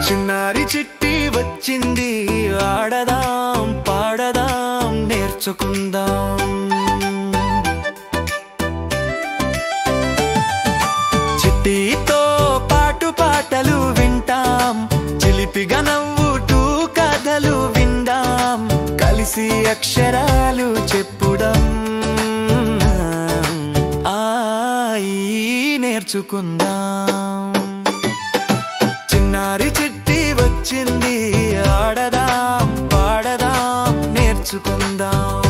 చిన్నారి చిట్టి వచ్చింది ఆడదాం పాడదాం నేర్చుకుందాం చిట్టితో పాటు పాటలు వింటాం చిలిపిగా నవ్వుతూ కథలు విందాం కలిసి అక్షరాలు చెప్పుదాం నేర్చుకుందాం చిన్నారి చిట్టి వచ్చింది ఆడదాం పాడదాం నేర్చుకుందాం